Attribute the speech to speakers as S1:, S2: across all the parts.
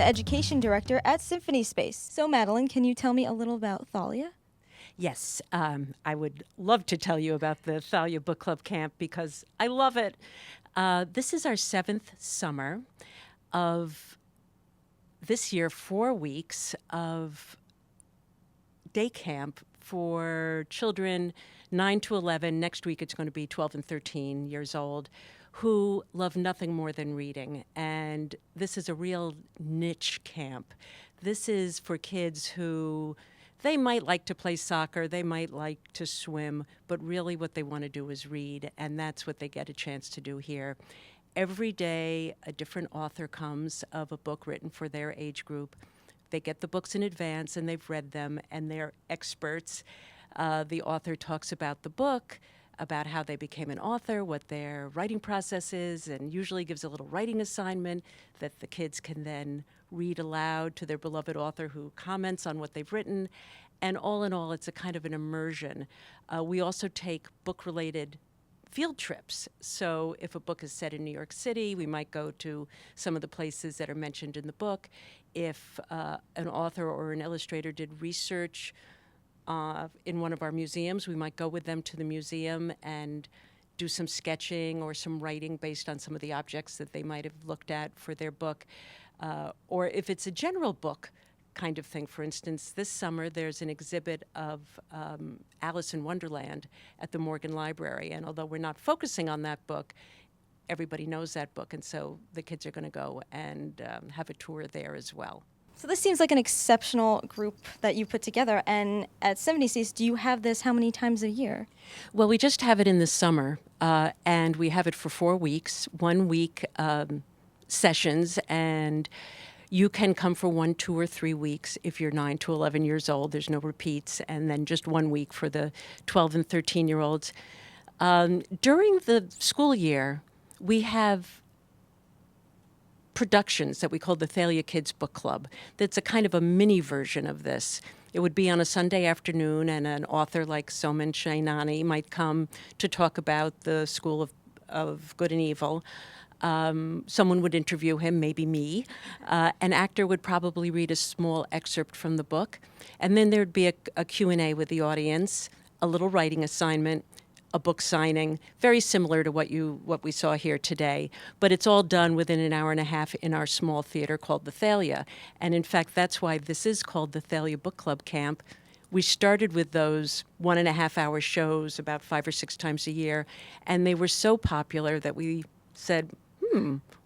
S1: Education Director at Symphony Space. So Madeline, can you tell me a little about Thalia?
S2: Yes, I would love to tell you about the Thalia Book Club Camp because I love it. This is our 7th summer of this year, 4 weeks of day camp for children 9 to 11. Next week it's going to be 12 and 13 years old who love nothing more than reading. And this is a real niche camp. This is for kids who they might like to play soccer, they might like to swim, but really what they want to do is read, and that's what they get a chance to do here. Every day, a different author comes of a book written for their age group. They get the books in advance, and they've read them, and they're experts. The author talks about the book, about how they became an author, what their writing process is, and usually gives a little writing assignment that the kids can then read aloud to their beloved author who comments on what they've written. And all in all, it's a kind of an immersion. We also take book-related field trips. So if a book is set in New York City, we might go to some of the places that are mentioned in the book. If an author or an illustrator did research in one of our museums, we might go with them to the museum and do some sketching or some writing based on some of the objects that they might have looked at for their book. Or if it's a general book kind of thing, for instance, this summer there's an exhibit of Alice in Wonderland at the Morgan Library. And although we're not focusing on that book, everybody knows that book. And so the kids are going to go and have a tour there as well.
S1: So this seems like an exceptional group that you put together. And at Symphony Space, do you have this how many times a year?
S2: Well, we just have it in the summer, and we have it for 4 weeks, 1 week sessions, and you can come for 1, 2, or 3 weeks if you're 9 to 11 years old. There's no repeats, and then just 1 week for the 12 and 13-year-olds. During the school year, we have productions that we call the Thalia Kids Book Club. That's a kind of a mini version of this. It would be on a Sunday afternoon, and an author like Soman Shainani might come to talk about the School of Good and Evil. Someone would interview him, maybe me. An actor would probably read a small excerpt from the book. And then there'd be a Q&A with the audience, a little writing assignment, a book signing, very similar to what we saw here today. But it's all done within an hour and a half in our small theater called the Thalia. And in fact, that's why this is called the Thalia Book Club Camp. We started with those 1.5-hour shows about 5 or 6 times a year. And they were so popular that we said,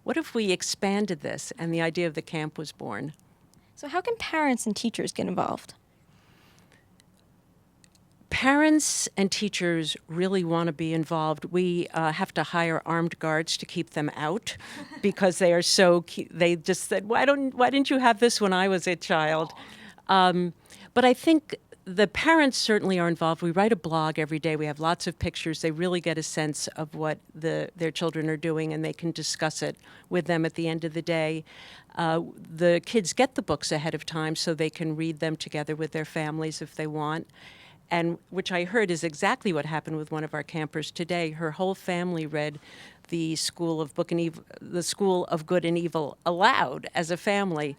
S2: what if we expanded this? And the idea of the camp was born.
S1: So how can parents and teachers get involved?
S2: Parents and teachers really want to be involved. We have to hire armed guards to keep them out because they are so they just said, why didn't you have this when I was a child? But I think the parents certainly are involved. We write a blog every day. We have lots of pictures. They really get a sense of what their children are doing, and they can discuss it with them at the end of the day. The kids get the books ahead of time so they can read them together with their families if they want. And which I heard is exactly what happened with one of our campers today. Her whole family read the School of Good and Evil aloud as a family.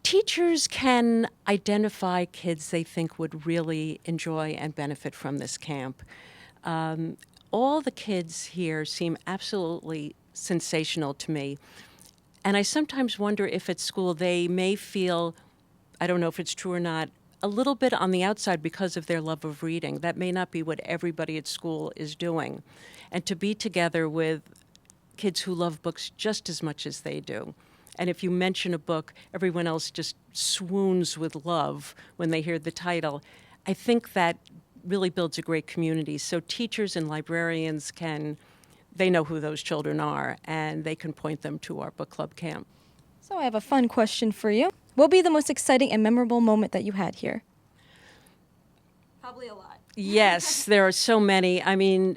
S2: Teachers can identify kids they think would really enjoy and benefit from this camp. All the kids here seem absolutely sensational to me. And I sometimes wonder if at school they may feel, I don't know if it's true or not, a little bit on the outside because of their love of reading. That may not be what everybody at school is doing. And to be together with kids who love books just as much as they do. And if you mention a book, everyone else just swoons with love when they hear the title. I think that really builds a great community. So teachers and librarians they know who those children are, and they can point them to our book club camp.
S1: So I have a fun question for you. What will be the most exciting and memorable moment that you had here? Probably a lot.
S2: Yes, there are so many. I mean,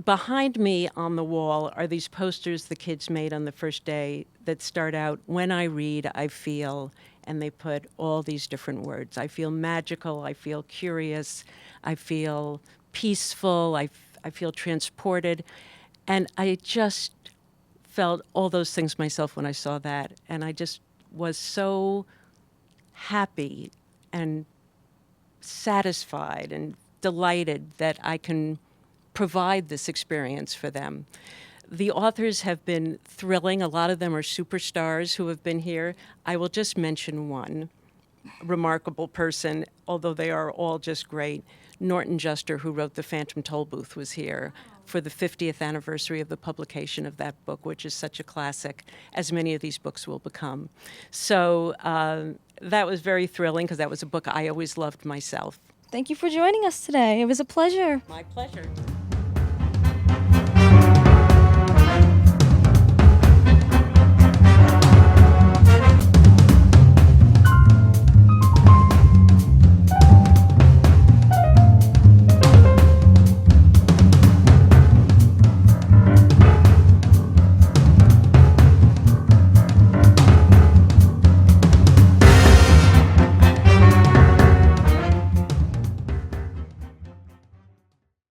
S2: behind me on the wall are these posters the kids made on the first day that start out, when I read, I feel, and they put all these different words. I feel magical, I feel curious, I feel peaceful, I feel transported. And I just felt all those things myself when I saw that. And I just was so happy and satisfied and delighted that I can provide this experience for them. The authors have been thrilling. A lot of them are superstars who have been here. I will just mention one remarkable person, although they are all just great. Norton Juster, who wrote The Phantom Tollbooth, was here for the 50th anniversary of the publication of that book, which is such a classic, as many of these books will become. So that was very thrilling because that was a book I always loved myself.
S1: Thank you for joining us today. It was a pleasure.
S2: My pleasure.